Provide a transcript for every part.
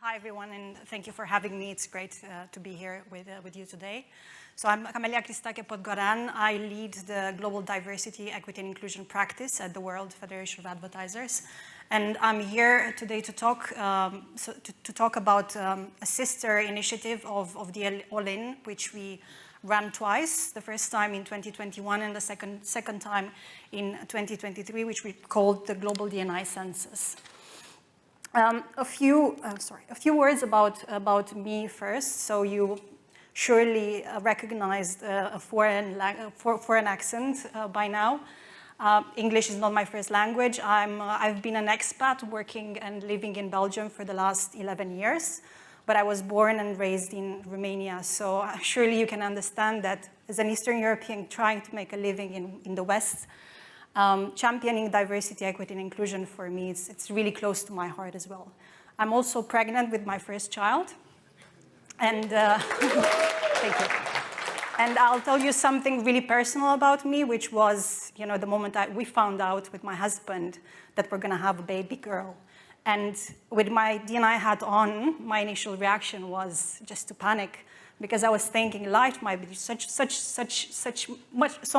Hi, everyone, and thank you for having me. It's great to be here with you today. So I'm Camelia Cristache-Podgorean. I lead the Global Diversity, Equity, and Inclusion practice at the World Federation of Advertisers. And I'm here today to talk, about a sister initiative of the All-In, which we ran twice, the first time in 2021 and the second time in 2023, which we called the Global D&I Census. A few words about me first. So you surely recognized a foreign accent by now. English is not my first language. I've been an expat working and living in Belgium for the last 11 years, but I was born and raised in Romania. So surely you can understand that as an Eastern European trying to make a living in the West, championing diversity, equity, and inclusion for me, it's really close to my heart as well. I'm also pregnant with my first child, and thank you. And I'll tell you something really personal about me, which was, the moment we found out with my husband that we're gonna have a baby girl. And with my D&I hat on, my initial reaction was just to panic, because I was thinking life might be so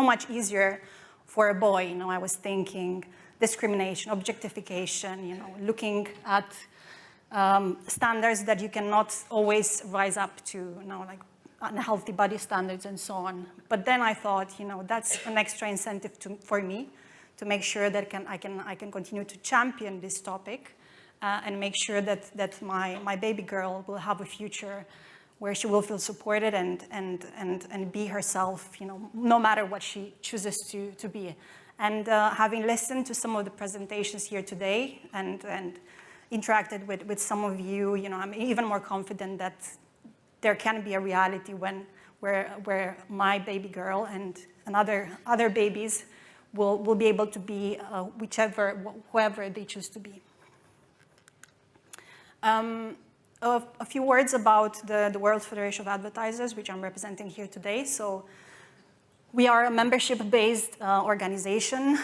much easier for a boy. I was thinking discrimination, objectification, looking at standards that you cannot always rise up to, like unhealthy body standards and so on. But then I thought, that's an extra incentive for me to make sure that I can continue to champion this topic and make sure that my baby girl will have a future where she will feel supported and be herself, no matter what she chooses to be. And having listened to some of the presentations here today and interacted with some of you, I'm even more confident that there can be a reality where my baby girl and other babies will be able to be whoever they choose to be. A few words about the World Federation of Advertisers, which I'm representing here today. So we are a membership-based organization.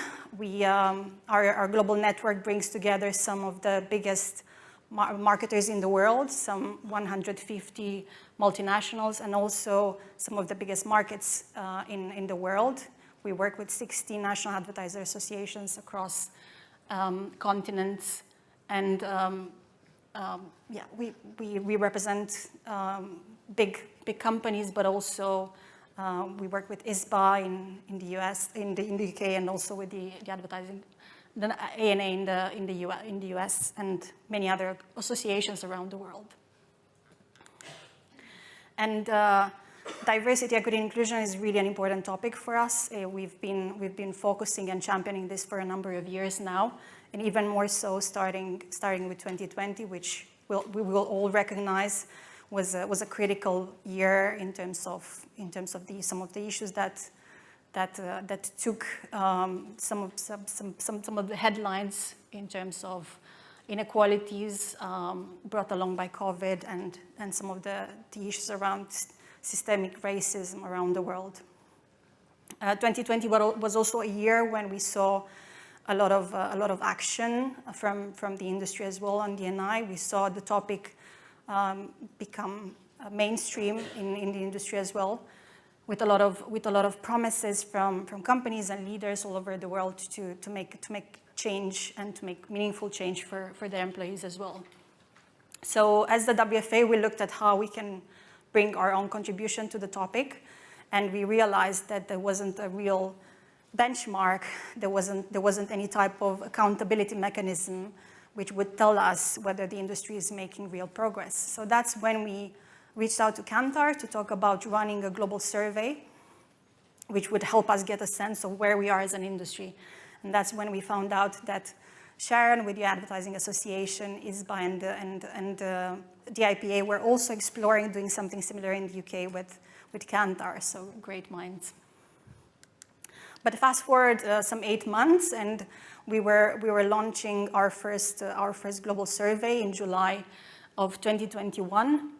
Our global network brings together some of the biggest marketers in the world, some 150 multinationals, and also some of the biggest markets in the world. We work with 16 national advertiser associations across continents, and we represent big companies, but also we work with ISBA in the US, in the UK, and also with the advertising, the ANA in the US, and many other associations around the world. And diversity, equity, and inclusion is really an important topic for us. We've been focusing and championing this for a number of years now, and even more so starting with 2020, which we will all recognize was a critical year in terms of some of the issues that took some of the headlines in terms of inequalities brought along by COVID and some of the issues around systemic racism around the world. 2020 was also a year when we saw a lot of action from the industry as well on D&I. We saw the topic become mainstream in the industry as well, with a lot of promises from companies and leaders all over the world to make change and to make meaningful change for their employees as well. So as the WFA, we looked at how we can bring our own contribution to the topic, and we realized that there wasn't a real benchmark, there wasn't any type of accountability mechanism which would tell us whether the industry is making real progress. So that's when we reached out to Kantar to talk about running a global survey, which would help us get a sense of where we are as an industry. And that's when we found out that Sharon with the Advertising Association, ISBA, and DIPA were also exploring doing something similar in the UK with Kantar, so great minds. But fast forward some 8 months, and we were launching our first global survey in July of 2021.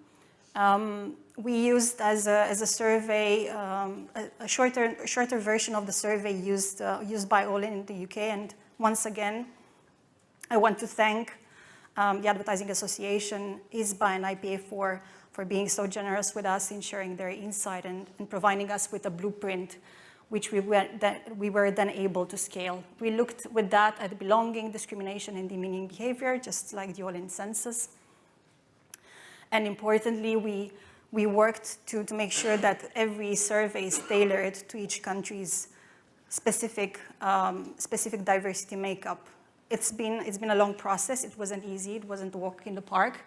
We used as a survey a shorter version of the survey used by All-In the UK. And once again, I want to thank the Advertising Association, ISBA, and IPA for being so generous with us in sharing their insight and providing us with a blueprint which we were then able to scale. We looked with that at belonging, discrimination, and demeaning behavior, just like the all-in census. And importantly, we worked to make sure that every survey is tailored to each country's specific diversity makeup. It's been a long process. It wasn't easy. It wasn't a walk in the park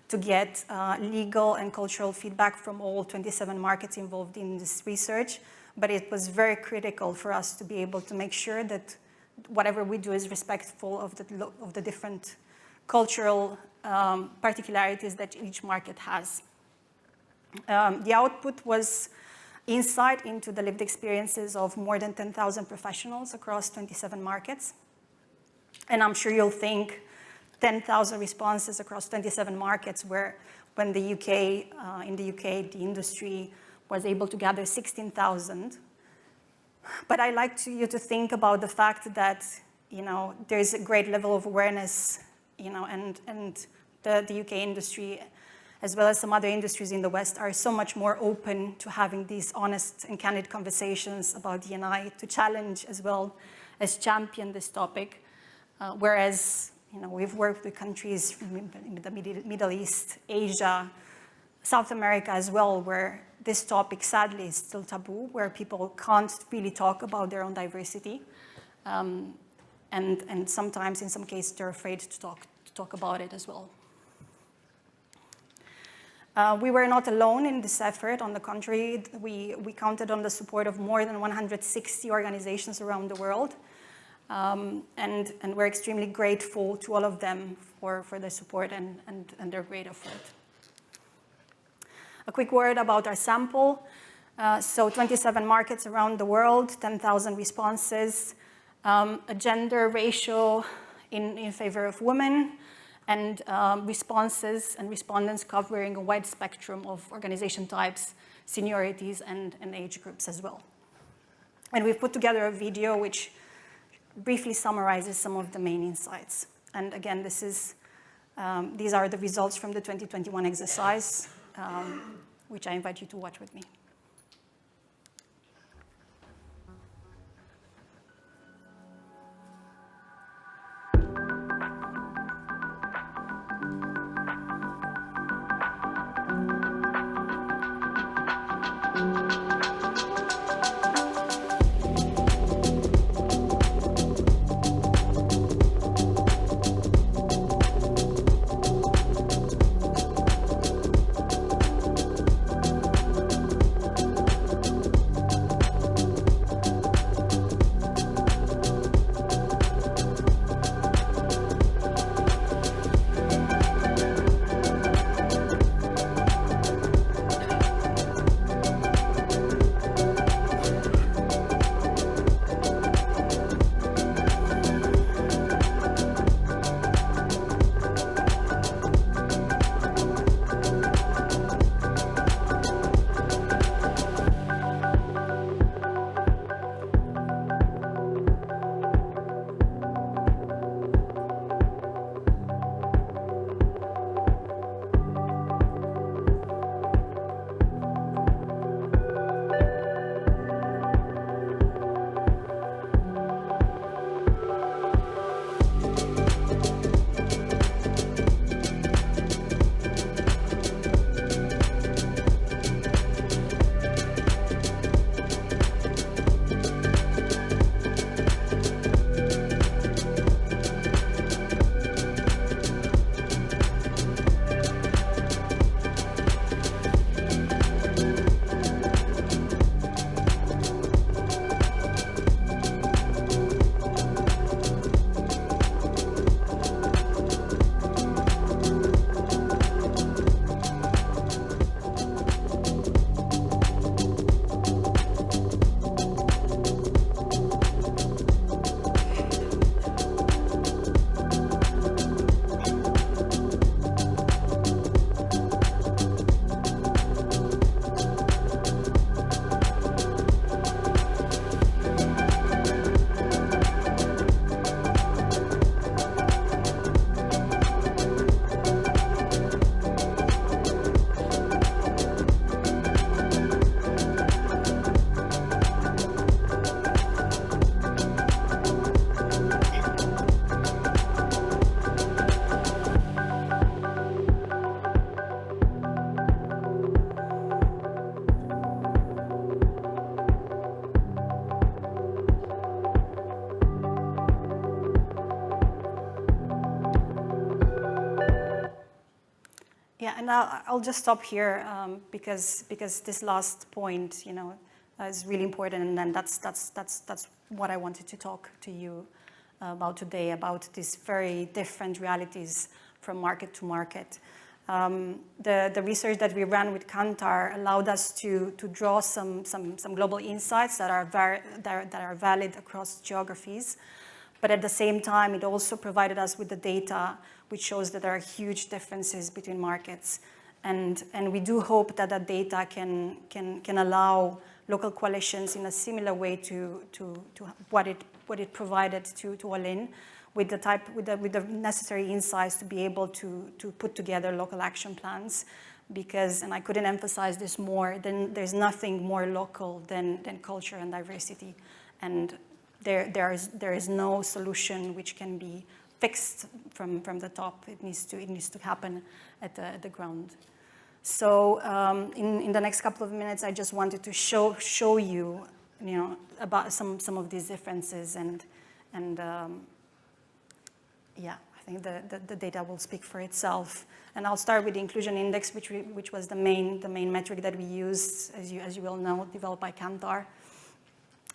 to get legal and cultural feedback from all 27 markets involved in this research. But it was very critical for us to be able to make sure that whatever we do is respectful of the different cultural particularities that each market has. The output was insight into the lived experiences of more than 10,000 professionals across 27 markets. And I'm sure you'll think 10,000 responses across 27 markets, where when in the UK, the industry was able to gather 16,000. But I like you to think about the fact that, there's a great level of awareness, and the UK industry, as well as some other industries in the West, are so much more open to having these honest and candid conversations about D&I, to challenge as well as champion this topic. Whereas, we've worked with countries in the Middle East, Asia, South America as well, where this topic sadly is still taboo, where people can't really talk about their own diversity. And sometimes, in some cases, they're afraid to talk about it as well. We were not alone in this effort. On the contrary, we counted on the support of more than 160 organizations around the world. And we're extremely grateful to all of them for their support and their great effort. A quick word about our sample. So 27 markets around the world, 10,000 responses, a gender ratio in favor of women, and responses and respondents covering a wide spectrum of organization types, seniorities, and age groups as well. And we've put together a video which briefly summarizes some of the main insights. And again, these are the results from the 2021 exercise, which I invite you to watch with me. Yeah, and I'll just stop here because this last point, is really important, and then that's what I wanted to talk to you about today, about these very different realities from market to market. The research that we ran with Kantar allowed us to draw some global insights that are valid across geographies. But at the same time, it also provided us with the data which shows that there are huge differences between markets. And we do hope that that data can allow local coalitions in a similar way to what it provided to All-in, with the necessary insights to be able to put together local action plans. Because, and I couldn't emphasize this more, then there's nothing more local than culture and diversity. And there is no solution which can be fixed from the top. It needs to happen at the ground. So in the next couple of minutes, I just wanted to show you, about some of these differences, and yeah, I think the data will speak for itself. And I'll start with the inclusion index, which was the main metric that we used, as you well know, developed by Kantar.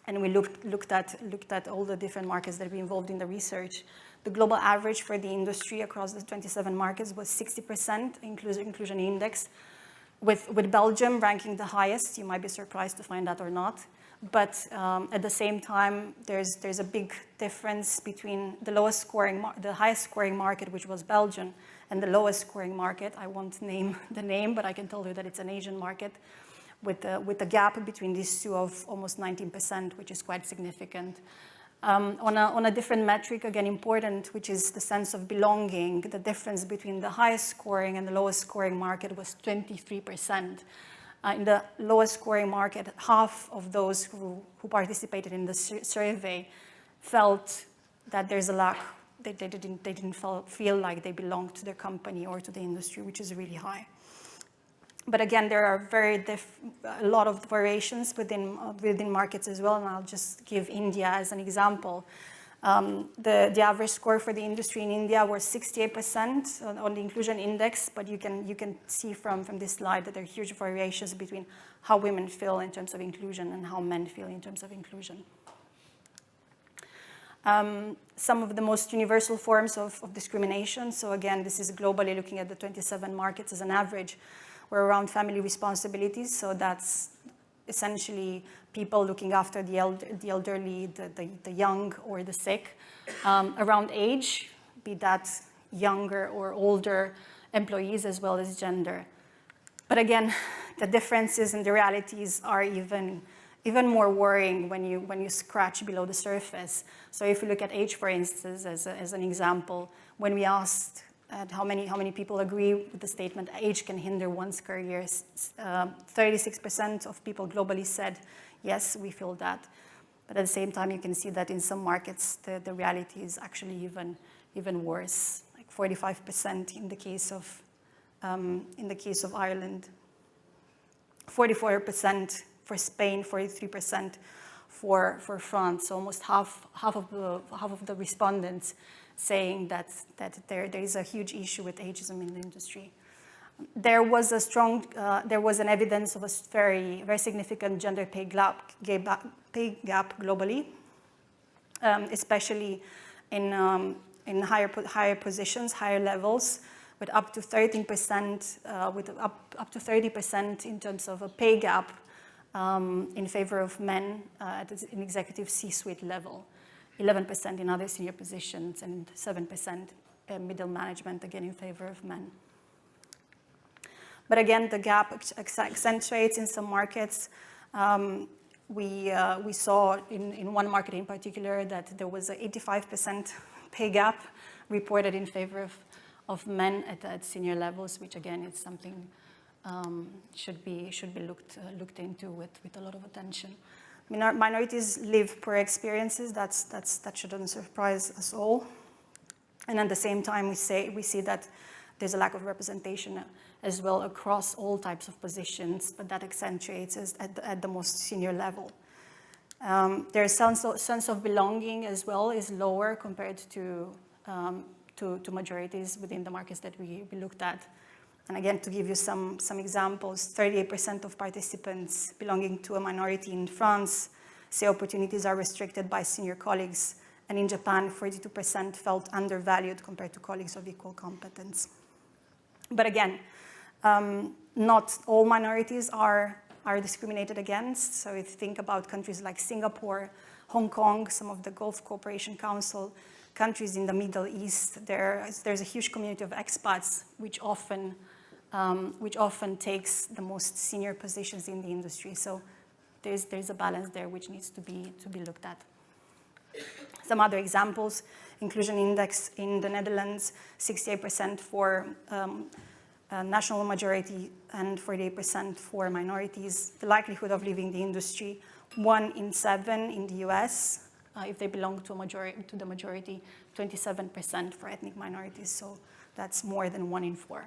And we looked at all the different markets that we involved in the research. The global average for the industry across the 27 markets was 60% inclusion index, with Belgium ranking the highest. You might be surprised to find that or not. But at the same time, there's a big difference between the highest scoring market, which was Belgium, and the lowest scoring market. I won't name the name, but I can tell you that it's an Asian market, with the gap between these two of almost 19%, which is quite significant. On a different metric, again important, which is the sense of belonging, the difference between the highest scoring and the lowest scoring market was 23%. In the lowest scoring market, half of those who participated in the survey felt that there's a lack. They didn't feel like they belonged to their company or to the industry, which is really high. But again, there are a lot of variations within markets as well, and I'll just give India as an example. The average score for the industry in India was 68% on the inclusion index, but you can see from this slide that there are huge variations between how women feel in terms of inclusion and how men feel in terms of inclusion. Some of the most universal forms of discrimination. So again, this is globally looking at the 27 markets as an average, were around family responsibilities. So that's essentially people looking after the elderly, the young or the sick. Around age, be that younger or older employees, as well as gender. But again, the differences and the realities are even more worrying when you scratch below the surface. So if you look at age, for instance, as an example, when we asked how many people agree with the statement, age can hinder one's career, 36% of people globally said, yes, we feel that. But at the same time, you can see that in some markets, the reality is actually even worse, like 45% in the case of Ireland, 44% for Spain, 43% for France. So almost half of the respondents saying that there is a huge issue with ageism in the industry. There was an evidence of a very, very significant gender pay gap globally, especially in higher positions, higher levels, with up to 13%, with up to 30% in terms of a pay gap in favor of men at an executive C-suite level. 11% in other senior positions, and 7% middle management, again in favor of men. But again, the gap accentuates in some markets. We saw in one market in particular that there was an 85% pay gap reported in favor of men at senior levels, which again is something should be looked into with a lot of attention. Minorities live poor experiences. That shouldn't surprise us all. And at the same time, we see that there's a lack of representation as well across all types of positions, but that accentuates at the most senior level. Their sense of belonging as well is lower compared to majorities within the markets that we looked at. And again, to give you some examples, 38% of participants belonging to a minority in France say opportunities are restricted by senior colleagues. And in Japan, 42% felt undervalued compared to colleagues of equal competence. But again, not all minorities are discriminated against. So if you think about countries like Singapore, Hong Kong, some of the Gulf Cooperation Council, countries in the Middle East, there's a huge community of expats which often takes the most senior positions in the industry. So there's a balance there which needs to be looked at. Some other examples: inclusion index in the Netherlands, 68% for national majority and 48% for minorities. The likelihood of leaving the industry, 1 in 7 in the US, if they belong to the majority, 27% for ethnic minorities. So that's more than 1 in 4.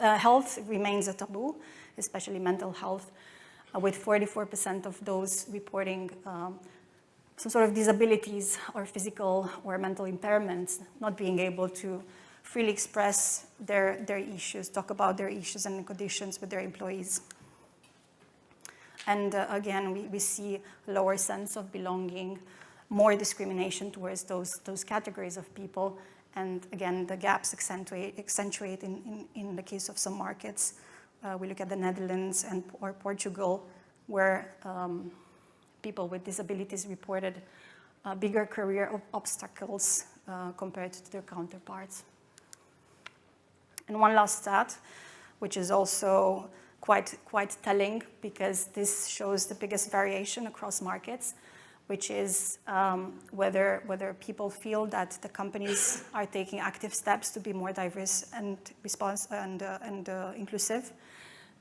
Health remains a taboo, especially mental health, with 44% of those reporting some sort of disabilities or physical or mental impairments, not being able to freely express their issues, talk about their issues and conditions with their employees. And again, we see a lower sense of belonging, more discrimination towards those categories of people. And again, the gaps accentuate in the case of some markets. We look at the Netherlands or Portugal, where people with disabilities reported bigger career obstacles compared to their counterparts. And one last stat, which is also quite telling, because this shows the biggest variation across markets, which is whether people feel that the companies are taking active steps to be more diverse and inclusive.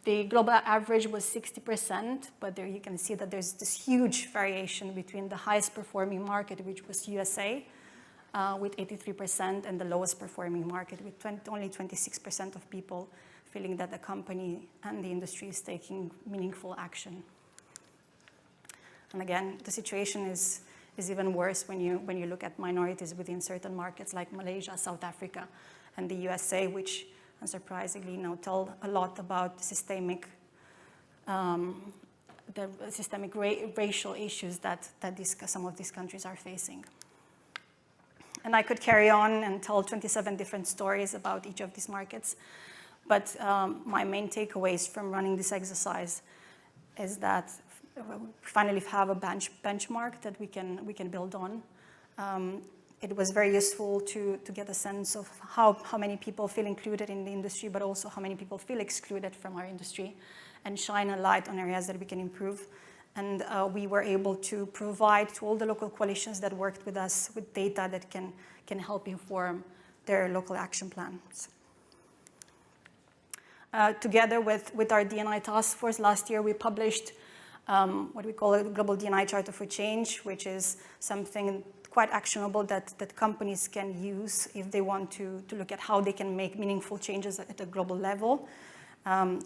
The global average was 60%, but there you can see that there's this huge variation between the highest performing market, which was USA, with 83%, and the lowest performing market with only 26% of people feeling that the company and the industry is taking meaningful action. And again, the situation is even worse when you look at minorities within certain markets like Malaysia, South Africa, and the USA, which unsurprisingly now tell a lot about systemic racial issues that some of these countries are facing. And I could carry on and tell 27 different stories about each of these markets, but my main takeaways from running this exercise is that we finally have a benchmark that we can build on. It was very useful to get a sense of how many people feel included in the industry, but also how many people feel excluded from our industry, and shine a light on areas that we can improve. And we were able to provide to all the local coalitions that worked with us with data that can help inform their local action plans. Together with our D&I task force, last year we published what we call a Global D&I Charter for Change, which is something quite actionable that companies can use if they want to look at how they can make meaningful changes at a global level,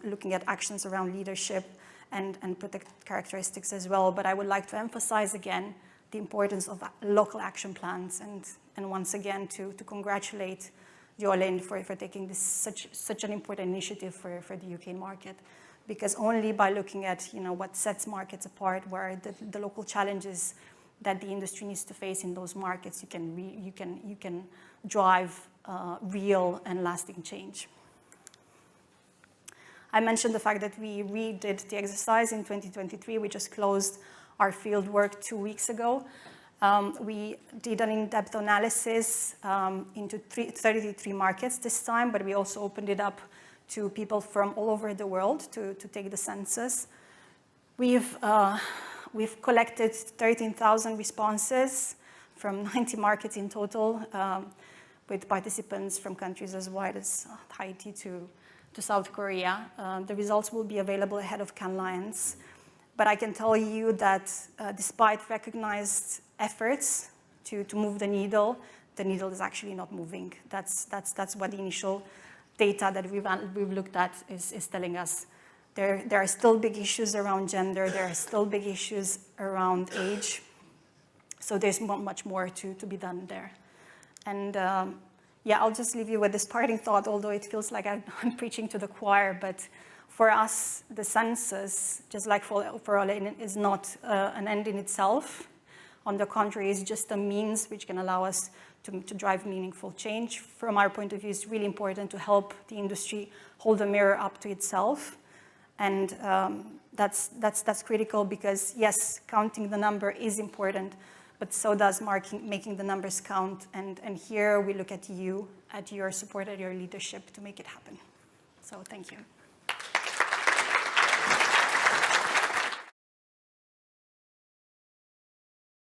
looking at actions around leadership and protect characteristics as well. But I would like to emphasize again the importance of local action plans, and once again to congratulate Jolene for taking this such an important initiative for the UK market, because only by looking at what sets markets apart, where the local challenges that the industry needs to face in those markets, you can drive real and lasting change. I mentioned the fact that we redid the exercise in 2023. We just closed our field work 2 weeks ago. We did an in-depth analysis into 33 markets this time, but we also opened it up to people from all over the world to take the census. We've collected 13,000 responses from 90 markets in total, with participants from countries as wide as Haiti to South Korea. The results will be available ahead of Cannes Lions. But I can tell you that despite recognized efforts to move the needle is actually not moving. That's what the initial data that we've looked at is telling us. There are still big issues around gender. There are still big issues around age. So there's much more to be done there. And yeah, I'll just leave you with this parting thought, although it feels like I'm preaching to the choir, but for us, the census, just like for Rollout, is not an end in itself. On the contrary, it's just a means which can allow us to drive meaningful change. From our point of view, it's really important to help the industry hold a mirror up to itself. And that's critical because, yes, counting the number is important, but so does making the numbers count. And here we look at you, at your support, at your leadership to make it happen. So thank you.